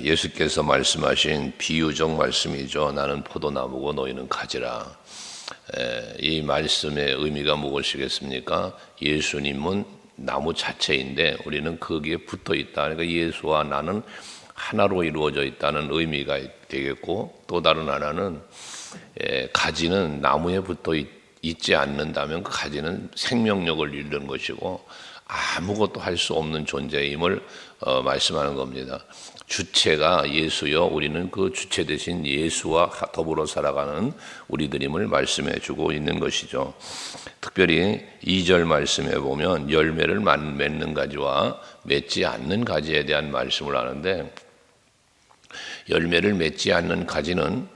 예수께서 말씀하신 비유적 말씀이죠. 나는 포도나무고 너희는 가지라. 이 말씀의 의미가 무엇이겠습니까? 예수님은 나무 자체인데 우리는 거기에 붙어 있다. 그러니까 예수와 나는 하나로 이루어져 있다는 의미가 되겠고, 또 다른 하나는 가지는 나무에 붙어 있지 않는다면 그 가지는 생명력을 잃는 것이고 아무것도 할 수 없는 존재임을 말씀하는 겁니다. 주체가 예수여, 우리는 그 주체 대신 예수와 더불어 살아가는 우리들임을 말씀해 주고 있는 것이죠. 특별히 2절 말씀에 보면 열매를 맺는 가지와 맺지 않는 가지에 대한 말씀을 하는데, 열매를 맺지 않는 가지는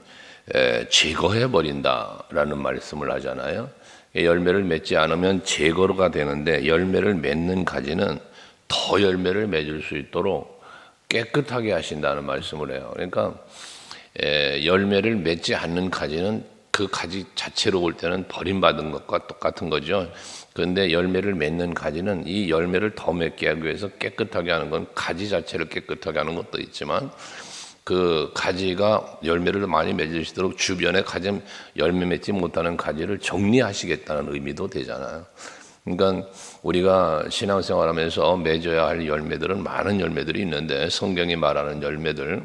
제거해 버린다라는 말씀을 하잖아요. 열매를 맺지 않으면 제거가 되는데, 열매를 맺는 가지는 더 열매를 맺을 수 있도록 깨끗하게 하신다는 말씀을 해요. 그러니까 열매를 맺지 않는 가지는 그 가지 자체로 볼 때는 버림받은 것과 똑같은 거죠. 그런데 열매를 맺는 가지는 이 열매를 더 맺게 하기 위해서 깨끗하게 하는 건 가지 자체를 깨끗하게 하는 것도 있지만, 그 가지가 열매를 많이 맺으시도록 주변에 가진 열매 맺지 못하는 가지를 정리하시겠다는 의미도 되잖아요. 그러니까 우리가 신앙생활하면서 맺어야 할 열매들은 많은 열매들이 있는데, 성경이 말하는 열매들,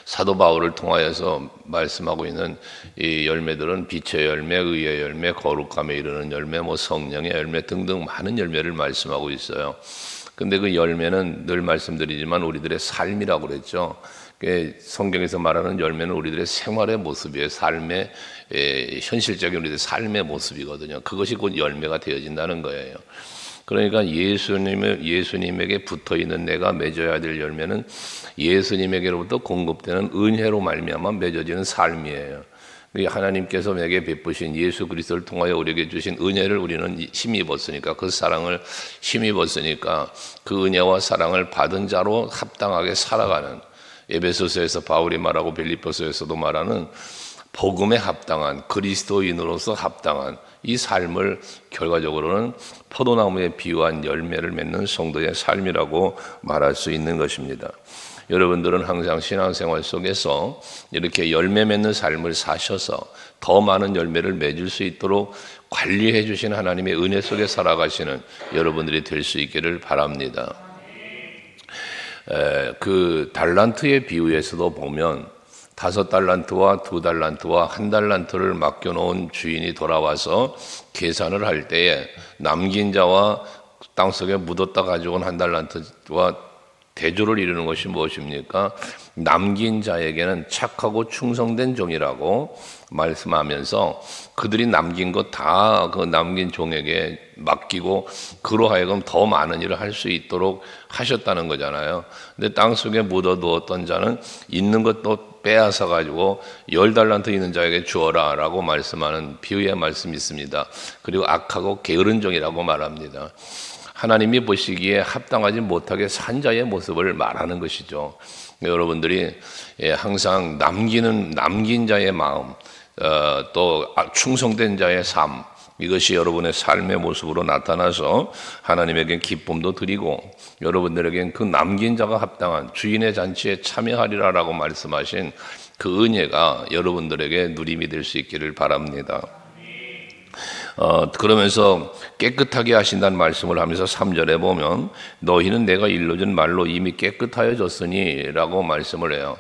사도 바울을 통하여서 말씀하고 있는 이 열매들은 빛의 열매, 의의 열매, 거룩함에 이르는 열매, 성령의 열매 등등 많은 열매를 말씀하고 있어요. 근데 그 열매는 늘 말씀드리지만 우리들의 삶이라고 그랬죠. 성경에서 말하는 열매는 우리들의 생활의 모습이에요. 삶의 현실적인 우리들의 삶의 모습이거든요. 그것이 곧 열매가 되어진다는 거예요. 그러니까 예수님에게 붙어있는 내가 맺어야 될 열매는 예수님에게로부터 공급되는 은혜로 말미암아 맺어지는 삶이에요. 하나님께서 내게 베푸신 예수 그리스도를 통하여 우리에게 주신 은혜를 우리는 힘입었으니까, 그 사랑을 힘입었으니까 그 은혜와 사랑을 받은 자로 합당하게 살아가는, 에베소서에서 바울이 말하고 빌립보서에서도 말하는 복음에 합당한, 그리스도인으로서 합당한 이 삶을 결과적으로는 포도나무에 비유한 열매를 맺는 성도의 삶이라고 말할 수 있는 것입니다. 여러분들은 항상 신앙생활 속에서 이렇게 열매 맺는 삶을 사셔서 더 많은 열매를 맺을 수 있도록 관리해 주신 하나님의 은혜 속에 살아가시는 여러분들이 될 수 있기를 바랍니다. 그 달란트의 비유에서도 보면 5달란트와 2달란트와 1달란트를 맡겨놓은 주인이 돌아와서 계산을 할 때에 남긴 자와 땅속에 묻었다 가져온 1달란트와 대조를 이루는 것이 무엇입니까? 남긴 자에게는 착하고 충성된 종이라고 말씀하면서 그들이 남긴 것 다 그 남긴 종에게 맡기고 그로 하여금 더 많은 일을 할 수 있도록 하셨다는 거잖아요. 근데 땅속에 묻어두었던 자는 있는 것도 빼앗아 가지고 10달란트 있는 자에게 주어라 라고 말씀하는 비유의 말씀이 있습니다. 그리고 악하고 게으른 종이라고 말합니다. 하나님이 보시기에 합당하지 못하게 산 자의 모습을 말하는 것이죠. 여러분들이 항상 남긴 자의 마음, 또 충성된 자의 삶, 이것이 여러분의 삶의 모습으로 나타나서 하나님에게 기쁨도 드리고, 여러분들에겐 그 남긴 자가 합당한 주인의 잔치에 참여하리라라고 말씀하신 그 은혜가 여러분들에게 누림이 될 수 있기를 바랍니다. 그러면서 깨끗하게 하신다는 말씀을 하면서 3절에 보면 너희는 내가 일러준 말로 이미 깨끗하여졌으니 라고 말씀을 해요.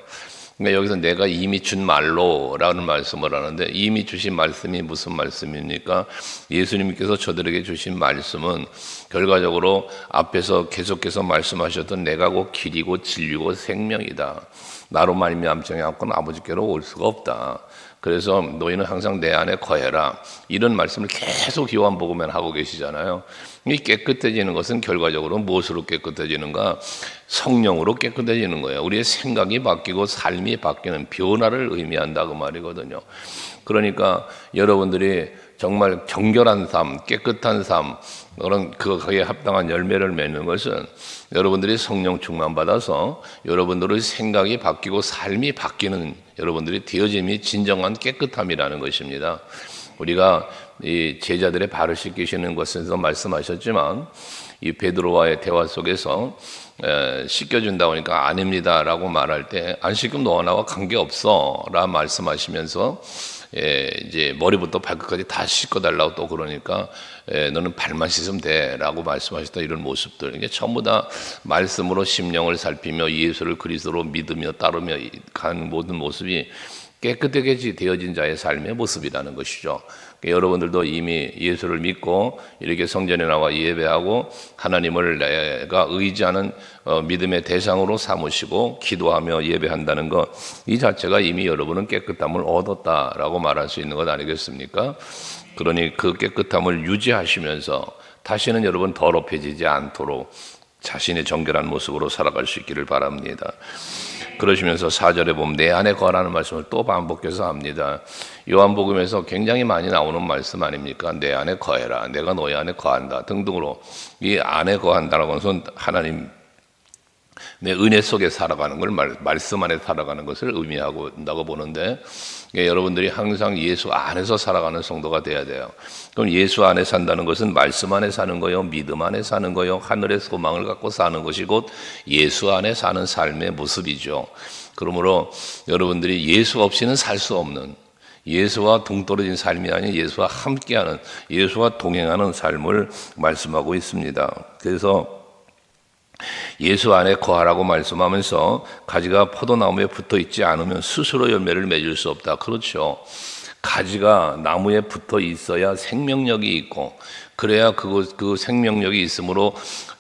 그러니까 여기서 내가 이미 준 말로라는 말씀을 하는데, 이미 주신 말씀이 무슨 말씀입니까? 예수님께서 저들에게 주신 말씀은 결과적으로 앞에서 계속해서 말씀하셨던 내가 곧 길이고 진리고 생명이다. 나로 말미암지 않고는 아버지께로 올 수가 없다. 그래서 너희는 항상 내 안에 거해라. 이런 말씀을 계속 요한복음에 하고 계시잖아요. 이 깨끗해지는 것은 결과적으로 무엇으로 깨끗해지는가? 성령으로 깨끗해지는 거예요. 우리의 생각이 바뀌고 삶이 바뀌는 변화를 의미한다 그 말이거든요. 그러니까 여러분들이 정말 정결한 삶, 깨끗한 삶, 그런 거기에 합당한 열매를 맺는 것은 여러분들이 성령 충만 받아서 여러분들의 생각이 바뀌고 삶이 바뀌는 여러분들이 되어짐이 진정한 깨끗함이라는 것입니다. 우리가 이 제자들의 발을 씻기시는 것에서 말씀하셨지만 이 베드로와의 대화 속에서 씻겨준다고 하니까 아닙니다라고 말할 때 안 씻기면 너와 나와 관계없어라 말씀하시면서 이제 머리부터 발끝까지 다 씻어달라고 또 그러니까 너는 발만 씻으면 돼라고 말씀하셨다. 이런 모습들 이게 전부 다 말씀으로 심령을 살피며 예수를 그리스도로 믿으며 따르며 가는 모든 모습이 깨끗하게 되어진 자의 삶의 모습이라는 것이죠. 여러분들도 이미 예수를 믿고 이렇게 성전에 나와 예배하고 하나님을 내가 의지하는 믿음의 대상으로 삼으시고 기도하며 예배한다는 것, 이 자체가 이미 여러분은 깨끗함을 얻었다라고 말할 수 있는 것 아니겠습니까? 그러니 그 깨끗함을 유지하시면서 다시는 여러분 더럽혀지지 않도록 자신의 정결한 모습으로 살아갈 수 있기를 바랍니다. 그러시면서 4절에 보면 내 안에 거하라는 말씀을 또 반복해서 합니다. 요한복음에서 굉장히 많이 나오는 말씀 아닙니까? 내 안에 거해라, 내가 너희 안에 거한다 등등으로 이 안에 거한다는 것은 하나님 내 은혜 속에 살아가는 걸 말씀 안에 살아가는 것을 의미하고 있다고 보는데, 여러분들이 항상 예수 안에서 살아가는 성도가 돼야 돼요. 그럼 예수 안에 산다는 것은 말씀 안에 사는 거요, 믿음 안에 사는 거요, 하늘의 소망을 갖고 사는 것이 곧 예수 안에 사는 삶의 모습이죠. 그러므로 여러분들이 예수 없이는 살 수 없는, 예수와 동떨어진 삶이 아닌 예수와 함께하는, 예수와 동행하는 삶을 말씀하고 있습니다. 그래서 예수 안에 거하라고 말씀하면서 가지가 포도나무에 붙어 있지 않으면 스스로 열매를 맺을 수 없다. 그렇죠. 가지가 나무에 붙어 있어야 생명력이 있고, 그래야 그 생명력이 있으므로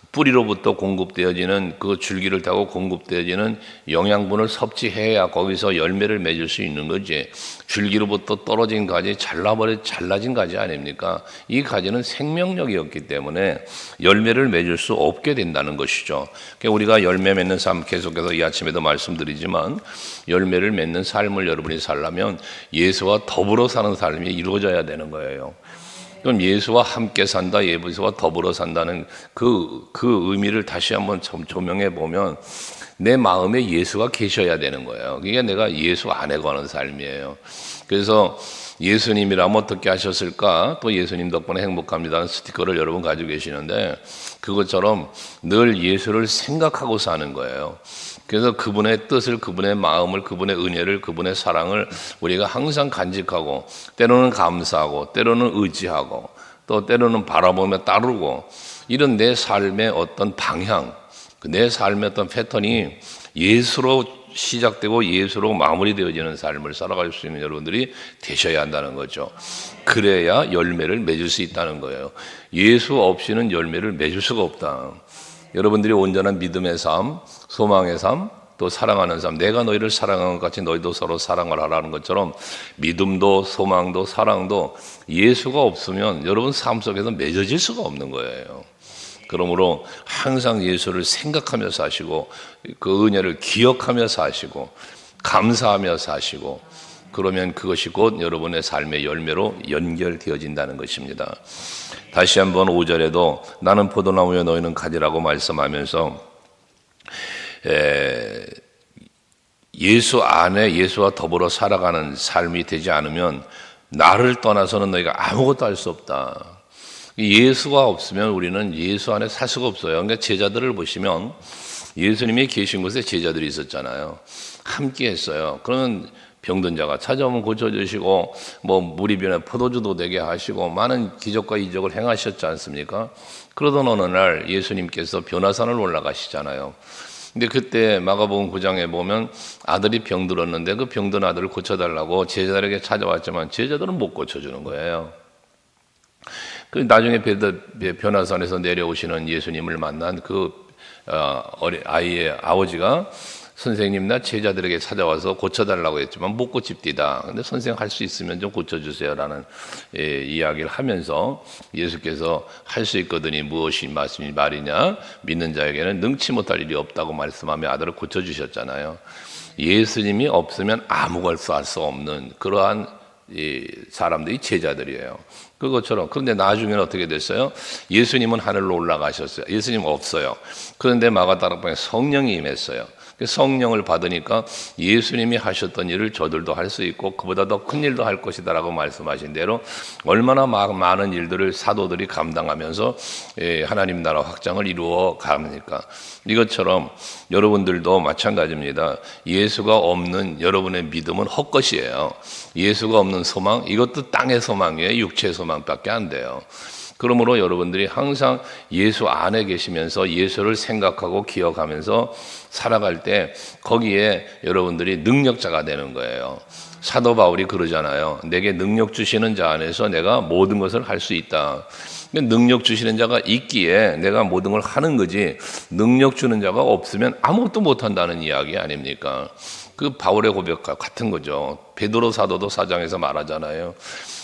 뿌리로부터 공급되어지는 그 줄기를 타고 공급되어지는 영양분을 섭취해야 거기서 열매를 맺을 수 있는 거지. 줄기로부터 떨어진 가지, 잘라진 가지 아닙니까? 이 가지는 생명력이었기 때문에 열매를 맺을 수 없게 된다는 것이죠. 그러니까 우리가 열매 맺는 삶, 계속해서 이 아침에도 말씀드리지만 열매를 맺는 삶을 여러분이 살려면 예수와 더불어 사는 삶이 이루어져야 되는 거예요. 그럼 예수와 함께 산다, 예수와 더불어 산다는 그 의미를 다시 한번 조명해 보면 내 마음에 예수가 계셔야 되는 거예요. 그게 내가 예수 안에 거하는 삶이에요. 그래서 예수님이라면 어떻게 하셨을까? 또 예수님 덕분에 행복합니다는 스티커를 여러분 가지고 계시는데, 그것처럼 늘 예수를 생각하고 사는 거예요. 그래서 그분의 뜻을, 그분의 마음을, 그분의 은혜를, 그분의 사랑을 우리가 항상 간직하고, 때로는 감사하고, 때로는 의지하고, 또 때로는 바라보며 따르고, 이런 내 삶의 어떤 방향, 내 삶의 어떤 패턴이 예수로 시작되고 예수로 마무리되어지는 삶을 살아갈 수 있는 여러분들이 되셔야 한다는 거죠. 그래야 열매를 맺을 수 있다는 거예요. 예수 없이는 열매를 맺을 수가 없다. 여러분들이 온전한 믿음의 삶, 소망의 삶, 또 사랑하는 삶, 내가 너희를 사랑한 것 같이 너희도 서로 사랑을 하라는 것처럼 믿음도 소망도 사랑도 예수가 없으면 여러분 삶 속에서 맺어질 수가 없는 거예요. 그러므로 항상 예수를 생각하며 사시고 그 은혜를 기억하며 사시고 감사하며 사시고, 그러면 그것이 곧 여러분의 삶의 열매로 연결되어진다는 것입니다. 다시 한번 5절에도 나는 포도나무여 너희는 가지라고 말씀하면서 예수 안에 예수와 더불어 살아가는 삶이 되지 않으면 나를 떠나서는 너희가 아무것도 할 수 없다. 예수가 없으면 우리는 예수 안에 살 수가 없어요. 그러니까 제자들을 보시면 예수님이 계신 곳에 제자들이 있었잖아요. 함께 했어요. 그러면 병든 자가 찾아오면 고쳐주시고, 물이 변해 포도주도 되게 하시고, 많은 기적과 이적을 행하셨지 않습니까? 그러던 어느 날 예수님께서 변화산을 올라가시잖아요. 근데 그때 마가복음 9장에 보면 아들이 병들었는데 그 병든 아들을 고쳐달라고 제자들에게 찾아왔지만 제자들은 못 고쳐주는 거예요. 그 나중에 변화산에서 내려오시는 예수님을 만난 그 아이의 아버지가 선생님 나 제자들에게 찾아와서 고쳐달라고 했지만 못 고칩디다. 근데 선생님 할 수 있으면 좀 고쳐주세요라는 이야기를 하면서 예수께서 할 수 있거든이 무엇이 말이냐, 믿는 자에게는 능치 못할 일이 없다고 말씀하며 아들을 고쳐주셨잖아요. 예수님이 없으면 아무것도 할 수 없는 그러한 이 사람들이 제자들이에요. 그것처럼. 그런데 나중에는 어떻게 됐어요? 예수님은 하늘로 올라가셨어요. 예수님 없어요. 그런데 마가다락방에 성령이 임했어요. 성령을 받으니까 예수님이 하셨던 일을 저들도 할 수 있고 그보다 더 큰 일도 할 것이다라고 말씀하신 대로 얼마나 많은 일들을 사도들이 감당하면서 하나님 나라 확장을 이루어 갑니까? 이것처럼 여러분들도 마찬가지입니다. 예수가 없는 여러분의 믿음은 헛것이에요. 예수가 없는 소망, 이것도 땅의 소망이에요. 육체의 소망밖에 안 돼요. 그러므로 여러분들이 항상 예수 안에 계시면서 예수를 생각하고 기억하면서 살아갈 때 거기에 여러분들이 능력자가 되는 거예요. 사도 바울이 그러잖아요. 내게 능력 주시는 자 안에서 내가 모든 것을 할 수 있다. 능력 주시는 자가 있기에 내가 모든 걸 하는 거지, 능력 주는 자가 없으면 아무것도 못한다는 이야기 아닙니까? 그 바울의 고백과 같은 거죠. 베드로 사도도 4장에서 말하잖아요.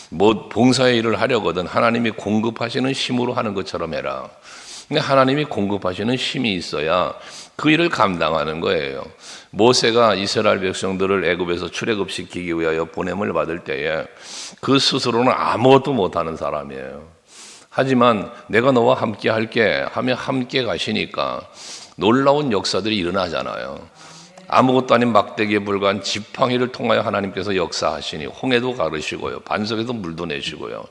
뭐 봉사의 일을 하려거든 하나님이 공급하시는 힘으로 하는 것처럼 해라. 근데 하나님이 공급하시는 힘이 있어야 그 일을 감당하는 거예요. 모세가 이스라엘 백성들을 애굽에서 출애굽시키기 위하여 보냄을 받을 때에 그 스스로는 아무것도 못하는 사람이에요. 하지만 내가 너와 함께 할게 하며 함께 가시니까 놀라운 역사들이 일어나잖아요. 아무것도 아닌 막대기에 불과한 지팡이를 통하여 하나님께서 역사하시니 홍해도 가르시고요, 반석에서 물도 내시고요.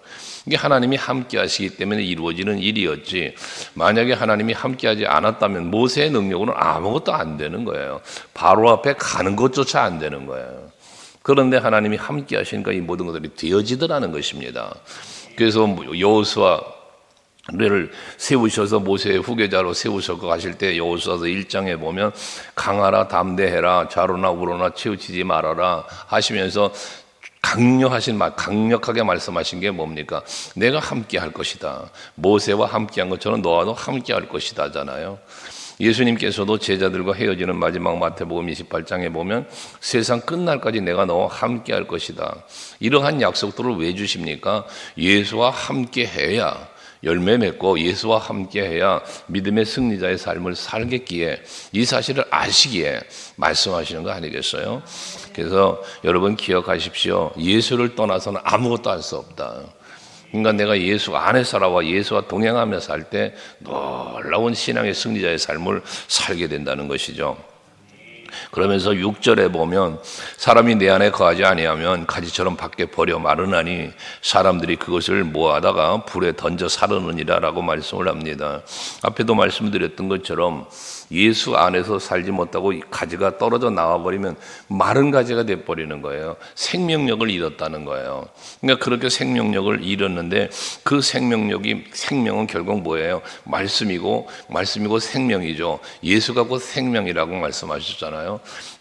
이게 하나님이 함께 하시기 때문에 이루어지는 일이었지, 만약에 하나님이 함께 하지 않았다면 모세의 능력으로는 아무것도 안 되는 거예요. 바로 앞에 가는 것조차 안 되는 거예요. 그런데 하나님이 함께 하시니까 이 모든 것들이 되어지더라는 것입니다. 그래서 여호수아를 세우셔서 모세의 후계자로 세우셔서 가실 때 여호수아서 1장에 보면 강하라 담대해라 좌로나 우로나 치우치지 말아라 하시면서 강력하게 말씀하신 게 뭡니까? 내가 함께 할 것이다. 모세와 함께 한 것처럼 너와도 함께 할 것이다 잖아요. 예수님께서도 제자들과 헤어지는 마지막 마태복음 28장에 보면 세상 끝날까지 내가 너와 함께 할 것이다. 이러한 약속들을 왜 주십니까? 예수와 함께 해야 열매 맺고 예수와 함께 해야 믿음의 승리자의 삶을 살겠기에, 이 사실을 아시기에 말씀하시는 거 아니겠어요? 그래서 여러분 기억하십시오. 예수를 떠나서는 아무것도 할 수 없다. 그러니까 내가 예수 안에 살아와 예수와 동행하며 살 때 놀라운 신앙의 승리자의 삶을 살게 된다는 것이죠. 그러면서 6절에 보면 사람이 내 안에 거하지 아니하면 가지처럼 밖에 버려 마르나니 사람들이 그것을 모아다가 불에 던져 사르느니라 라고 말씀을 합니다. 앞에도 말씀드렸던 것처럼 예수 안에서 살지 못하고 가지가 떨어져 나와버리면 마른 가지가 돼버리는 거예요. 생명력을 잃었다는 거예요. 그러니까 그렇게 생명력을 잃었는데 그 생명은 결국 뭐예요? 말씀이고 생명이죠. 예수가 곧 생명이라고 말씀하셨잖아요.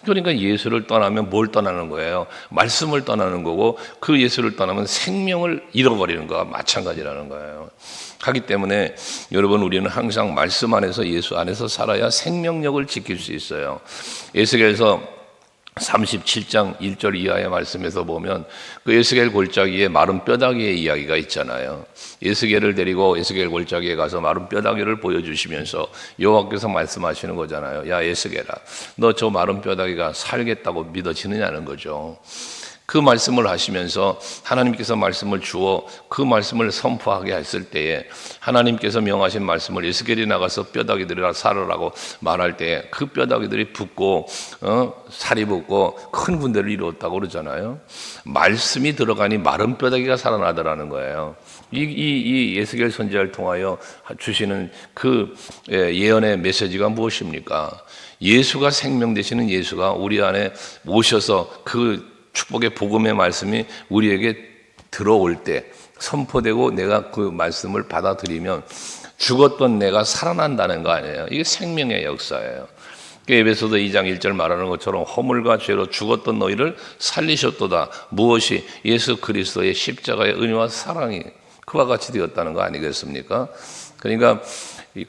그러니까 예수를 떠나면 뭘 떠나는 거예요? 말씀을 떠나는 거고, 그 예수를 떠나면 생명을 잃어버리는 거와 마찬가지라는 거예요. 하기 때문에 여러분, 우리는 항상 말씀 안에서 예수 안에서 살아야 생명력을 지킬 수 있어요. 에스겔서 37장 1절 이하의 말씀에서 보면 그 에스겔 골짜기에 마른 뼈다귀의 이야기가 있잖아요. 에스겔을 데리고 에스겔 골짜기에 가서 마른 뼈다귀를 보여주시면서 여호와께서 말씀하시는 거잖아요. 야 에스겔아, 너 저 마른 뼈다귀가 살겠다고 믿어지느냐는 거죠. 그 말씀을 하시면서 하나님께서 말씀을 주어 그 말씀을 선포하게 했을 때에 하나님께서 명하신 말씀을 에스겔이 나가서 뼈다귀들이라 살으라고 말할 때 그 뼈다귀들이 붙고 살이 붙고 큰 군대를 이루었다고 그러잖아요. 말씀이 들어가니 마른 뼈다귀가 살아나더라는 거예요. 이 에스겔 선지자를 통하여 주시는 그 예언의 메시지가 무엇입니까? 예수가 생명 되시는 예수가 우리 안에 오셔서 그 축복의 복음의 말씀이 우리에게 들어올 때 선포되고 내가 그 말씀을 받아들이면 죽었던 내가 살아난다는 거 아니에요. 이게 생명의 역사예요. 에베소서 2장 1절 말하는 것처럼 허물과 죄로 죽었던 너희를 살리셨도다. 무엇이? 예수 그리스도의 십자가의 은혜와 사랑이 그와 같이 되었다는 거 아니겠습니까? 그러니까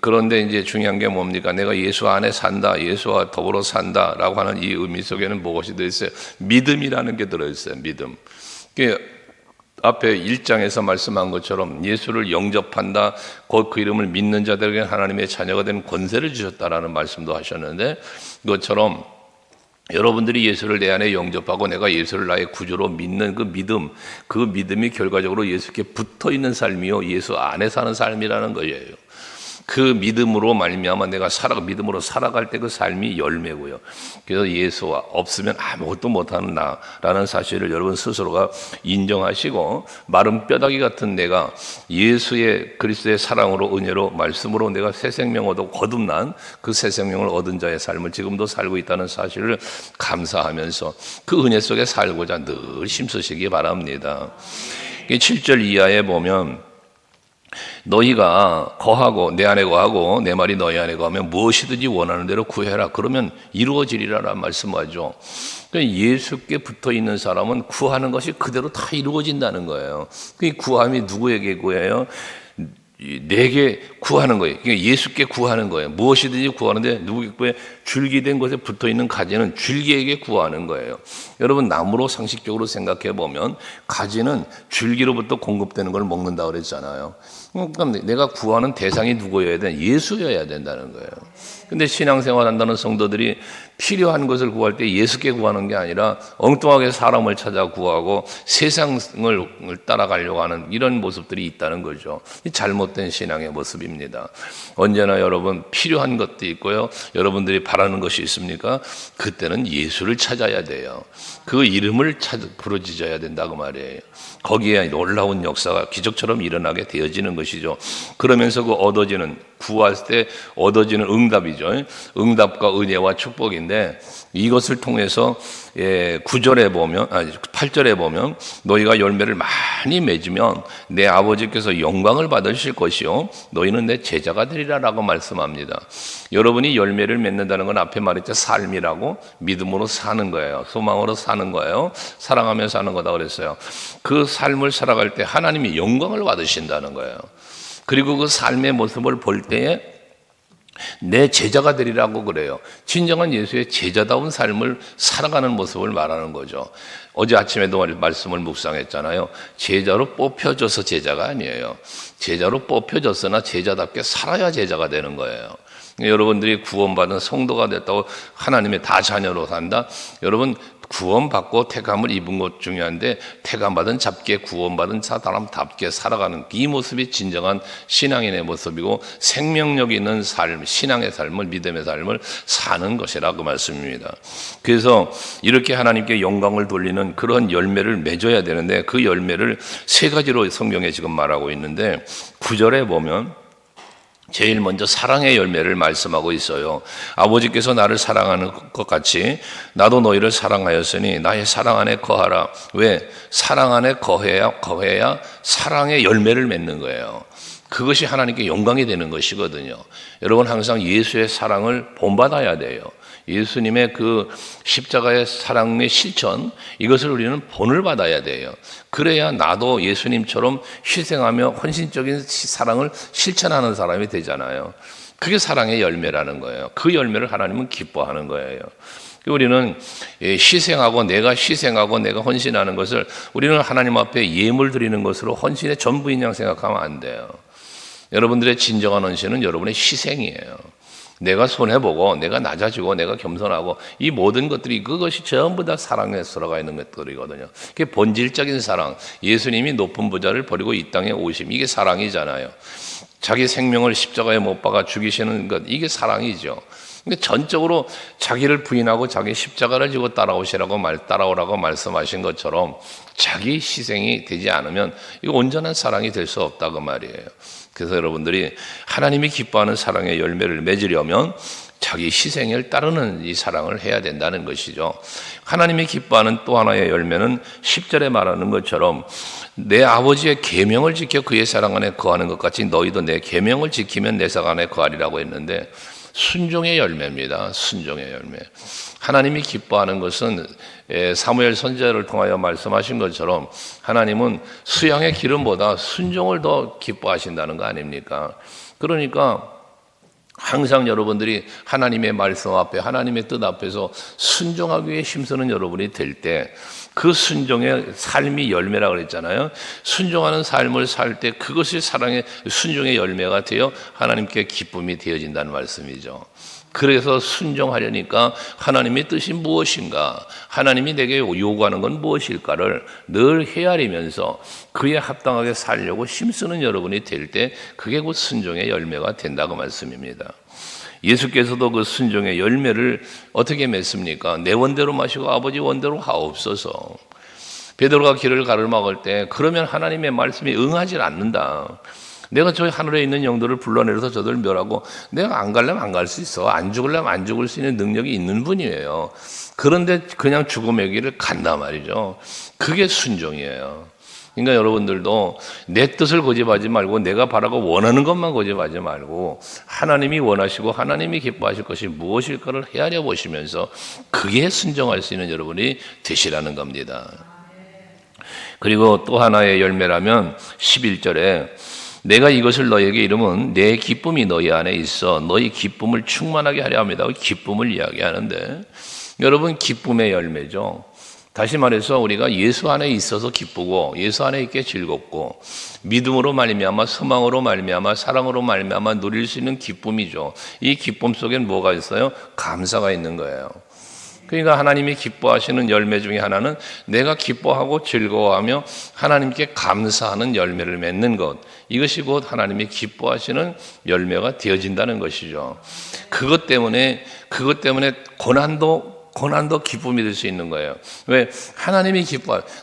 그런데 이제 중요한 게 뭡니까? 내가 예수 안에 산다, 예수와 더불어 산다라고 하는 이 의미 속에는 무엇이 들어있어요? 믿음이라는 게 들어있어요. 믿음. 앞에 1장에서 말씀한 것처럼 예수를 영접한다, 곧 그 이름을 믿는 자들에게 하나님의 자녀가 되는 권세를 주셨다라는 말씀도 하셨는데, 그것처럼 여러분들이 예수를 내 안에 영접하고 내가 예수를 나의 구주로 믿는 그 믿음이 결과적으로 예수께 붙어 있는 삶이요, 예수 안에 사는 삶이라는 거예요. 그 믿음으로 말미암아 내가 믿음으로 살아갈 때 그 삶이 열매고요. 그래서 예수가 없으면 아무것도 못하는 나라는 사실을 여러분 스스로가 인정하시고, 마른 뼈다귀 같은 내가 예수의 그리스도의 사랑으로 은혜로 말씀으로 내가 새 생명 얻어 거듭난 그 새 생명을 얻은 자의 삶을 지금도 살고 있다는 사실을 감사하면서 그 은혜 속에 살고자 늘 힘쓰시기 바랍니다. 7절 이하에 보면 너희가 거하고 내 안에 거하고 내 말이 너희 안에 거하면 무엇이든지 원하는 대로 구해라. 그러면 이루어지리라라 말씀하죠. 예수께 붙어 있는 사람은 구하는 것이 그대로 다 이루어진다는 거예요. 그 구함이 누구에게 구해요? 내게 구하는 거예요. 그러니까 예수께 구하는 거예요. 무엇이든지 구하는데 누구에게 줄기된 곳에 붙어있는 가지는 줄기에게 구하는 거예요. 여러분, 나무로 상식적으로 생각해 보면 가지는 줄기로부터 공급되는 걸 먹는다 그랬잖아요. 그러니까 내가 구하는 대상이 누구여야 돼? 예수여야 된다는 거예요. 근데 신앙생활 한다는 성도들이 필요한 것을 구할 때 예수께 구하는 게 아니라 엉뚱하게 사람을 찾아 구하고 세상을 따라가려고 하는 이런 모습들이 있다는 거죠. 잘못된 신앙의 모습입니다. 언제나 여러분 필요한 것도 있고요. 여러분들이 바라는 것이 있습니까? 그때는 예수를 찾아야 돼요. 그 이름을 부르짖어야 된다고 말이에요. 거기에 놀라운 역사가 기적처럼 일어나게 되어지는 것이죠. 그러면서 그 얻어지는, 구할 때 얻어지는 응답이죠. 응답과 은혜와 축복인데, 이것을 통해서 9절에 보면, 8절에 보면 너희가 열매를 많이 맺으면 내 아버지께서 영광을 받으실 것이요 너희는 내 제자가 되리라라고 말씀합니다. 여러분이 열매를 맺는다는 건 앞에 말했죠. 삶이라고, 믿음으로 사는 거예요. 소망으로 사는 거예요. 사랑하며 사는 거다 그랬어요. 그 삶을 살아갈 때 하나님이 영광을 받으신다는 거예요. 그리고 그 삶의 모습을 볼 때에 내 제자가 되리라고 그래요. 진정한 예수의 제자다운 삶을 살아가는 모습을 말하는 거죠. 어제 아침에도 말씀을 묵상했잖아요. 제자로 뽑혀져서 제자가 아니에요. 제자로 뽑혀졌으나 제자답게 살아야 제자가 되는 거예요. 여러분들이 구원받은 성도가 됐다고 하나님의 다 자녀로 산다. 여러분, 구원받고 택함을 입은 것 중요한데, 택함받은 잡게 구원받은 사람답게 살아가는 이 모습이 진정한 신앙인의 모습이고, 생명력 있는 삶, 신앙의 삶을, 믿음의 삶을 사는 것이라 그 말씀입니다. 그래서 이렇게 하나님께 영광을 돌리는 그런 열매를 맺어야 되는데, 그 열매를 세 가지로 성경에 지금 말하고 있는데, 9절에 보면 제일 먼저 사랑의 열매를 말씀하고 있어요. 아버지께서 나를 사랑하는 것 같이 나도 너희를 사랑하였으니 나의 사랑 안에 거하라. 왜? 사랑 안에 거해야 사랑의 열매를 맺는 거예요. 그것이 하나님께 영광이 되는 것이거든요. 여러분, 항상 예수의 사랑을 본받아야 돼요. 예수님의 그 십자가의 사랑의 실천, 이것을 우리는 본을 받아야 돼요. 그래야 나도 예수님처럼 희생하며 헌신적인 사랑을 실천하는 사람이 되잖아요. 그게 사랑의 열매라는 거예요. 그 열매를 하나님은 기뻐하는 거예요. 우리는 희생하고 내가 헌신하는 것을 우리는 하나님 앞에 예물 드리는 것으로 헌신의 전부인 양 생각하면 안 돼요. 여러분들의 진정한 헌신은 여러분의 희생이에요. 내가 손해보고 내가 낮아지고 내가 겸손하고 이 모든 것들이 그것이 전부 다 사랑에 들어가 있는 것들이거든요. 그게 본질적인 사랑. 예수님이 높은 부자를 버리고 이 땅에 오심, 이게 사랑이잖아요. 자기 생명을 십자가에 못 박아 죽이시는 것, 이게 사랑이죠. 근데 전적으로 자기를 부인하고 자기 십자가를 지고 따라오라고 말씀하신 것처럼 자기 희생이 되지 않으면 이거 온전한 사랑이 될 수 없다고 말이에요. 그래서 여러분들이 하나님이 기뻐하는 사랑의 열매를 맺으려면 자기 희생을 따르는 이 사랑을 해야 된다는 것이죠. 하나님이 기뻐하는 또 하나의 열매는 10절에 말하는 것처럼 내 아버지의 계명을 지켜 그의 사랑 안에 거하는 것 같이 너희도 내 계명을 지키면 내 사랑 안에 거하리라고 했는데, 순종의 열매입니다. 순종의 열매. 하나님이 기뻐하는 것은 사무엘 선지자를 통하여 말씀하신 것처럼 하나님은 수양의 기름보다 순종을 더 기뻐하신다는 거 아닙니까? 그러니까 항상 여러분들이 하나님의 말씀 앞에, 하나님의 뜻 앞에서 순종하기 위해 힘쓰는 여러분이 될 때 그 순종의 삶이 열매라고 그랬잖아요. 순종하는 삶을 살 때 그것이 사랑의 순종의 열매가 되어 하나님께 기쁨이 되어진다는 말씀이죠. 그래서 순종하려니까 하나님의 뜻이 무엇인가, 하나님이 내게 요구하는 건 무엇일까를 늘 헤아리면서 그에 합당하게 살려고 힘쓰는 여러분이 될 때 그게 곧 순종의 열매가 된다고 말씀입니다. 예수께서도 그 순종의 열매를 어떻게 맺습니까? 내 원대로 마시고 아버지 원대로 하옵소서. 베드로가 길을 가르막을 때 그러면 하나님의 말씀이 응하지 않는다. 내가 저 하늘에 있는 영들을 불러내려서 저들을 멸하고 내가 안 가려면 안 갈 수 있어. 안 죽으려면 안 죽을 수 있는 능력이 있는 분이에요. 그런데 그냥 죽음의 길을 간단 말이죠. 그게 순종이에요. 그러니까 여러분들도 내 뜻을 고집하지 말고 내가 바라고 원하는 것만 고집하지 말고 하나님이 원하시고 하나님이 기뻐하실 것이 무엇일까를 헤아려 보시면서 그게 순종할 수 있는 여러분이 되시라는 겁니다. 그리고 또 하나의 열매라면 11절에 내가 이것을 너희에게 이름은 내 기쁨이 너희 안에 있어 너희 기쁨을 충만하게 하려 합니다. 기쁨을 이야기하는데 여러분 기쁨의 열매죠. 다시 말해서 우리가 예수 안에 있어서 기쁘고 예수 안에 있게 즐겁고 믿음으로 말미암아 소망으로 말미암아 사랑으로 말미암아 누릴 수 있는 기쁨이죠. 이 기쁨 속엔 뭐가 있어요? 감사가 있는 거예요. 그러니까 하나님이 기뻐하시는 열매 중에 하나는 내가 기뻐하고 즐거워하며 하나님께 감사하는 열매를 맺는 것, 이것이 곧 하나님이 기뻐하시는 열매가 되어진다는 것이죠. 그것 때문에 고난도 기쁨이 될 수 있는 거예요. 왜? 하나님이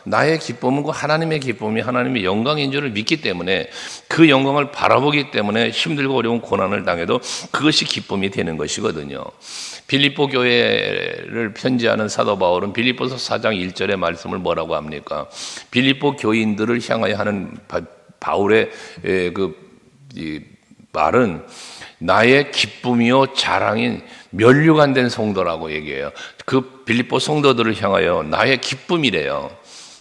나의 기쁨은 그 하나님의 기쁨이 하나님의 영광인 줄을 믿기 때문에 그 영광을 바라보기 때문에 힘들고 어려운 고난을 당해도 그것이 기쁨이 되는 것이거든요. 빌립보 교회를 편지하는 사도 바울은 빌립보서 4장 1절의 말씀을 뭐라고 합니까? 빌립보 교인들을 향하여 하는 바울의 이 말은 나의 기쁨이요 자랑인 면류관 된 성도라고 얘기해요. 그 빌립보 성도들을 향하여 나의 기쁨이래요.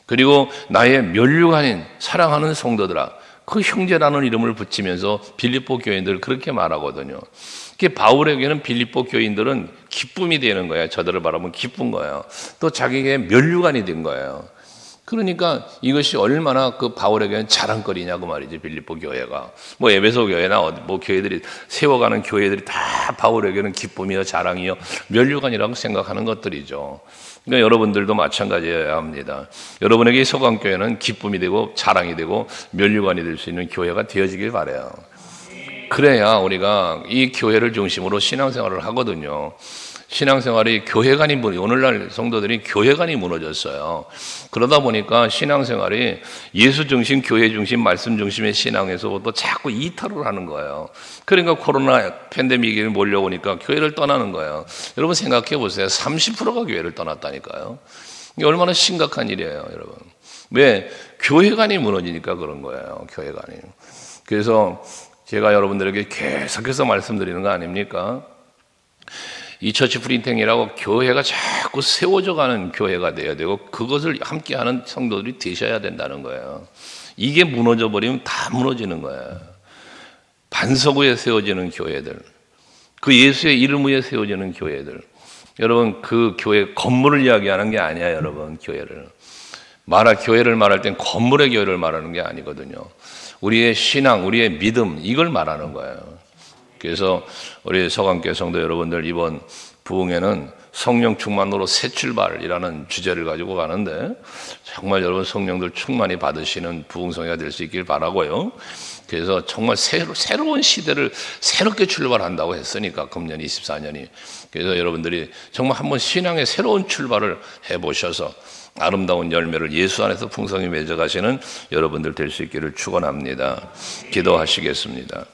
그리고 나의 면류관인 사랑하는 성도들아, 그 형제라는 이름을 붙이면서 빌립보 교인들을 그렇게 말하거든요. 바울에게는 빌립보 교인들은 기쁨이 되는 거예요. 저들을 바라보면 기쁜 거예요. 또 자기에게 면류관이 된 거예요. 그러니까 이것이 얼마나 그 바울에게는 자랑거리냐고 말이지. 빌립보 교회가 뭐 에베소 교회나 뭐 교회들이 세워가는 교회들이 다 바울에게는 기쁨이요 자랑이요 면류관이라고 생각하는 것들이죠. 그러니까 여러분들도 마찬가지여야 합니다. 여러분에게 소강교회는 기쁨이 되고 자랑이 되고 면류관이 될 수 있는 교회가 되어지길 바라요. 그래야 우리가 이 교회를 중심으로 신앙생활을 하거든요. 신앙생활이 교회관이 오늘날 성도들이 교회관이 무너졌어요. 그러다 보니까 신앙생활이 예수 중심, 교회 중심, 말씀 중심의 신앙에서부터 자꾸 이탈을 하는 거예요. 그러니까 코로나 팬데믹이 몰려오니까 교회를 떠나는 거예요. 여러분 생각해 보세요. 30%가 교회를 떠났다니까요. 이게 얼마나 심각한 일이에요, 여러분. 왜? 교회관이 무너지니까 그런 거예요. 교회관이. 그래서 제가 여러분들에게 계속해서 말씀드리는 거 아닙니까? 이 처치 프린팅이라고 교회가 자꾸 세워져 가는 교회가 돼야 되고 그것을 함께하는 성도들이 되셔야 된다는 거예요. 이게 무너져 버리면 다 무너지는 거예요. 반석 위에 세워지는 교회들, 그 예수의 이름 위에 세워지는 교회들. 여러분 그 교회 건물을 이야기하는 게 아니야. 여러분 교회를 말할 땐 건물의 교회를 말하는 게 아니거든요. 우리의 신앙, 우리의 믿음, 이걸 말하는 거예요. 그래서 우리 서강교회 성도 여러분들 이번 부흥회는 성령 충만으로 새 출발이라는 주제를 가지고 가는데 정말 여러분 성령들 충만히 받으시는 부흥성회가 될 수 있길 바라고요. 그래서 정말 새로운 시대를 새롭게 출발한다고 했으니까 금년 24년이. 그래서 여러분들이 정말 한번 신앙의 새로운 출발을 해보셔서 아름다운 열매를 예수 안에서 풍성히 맺어가시는 여러분들 될 수 있기를 축원합니다. 기도하시겠습니다.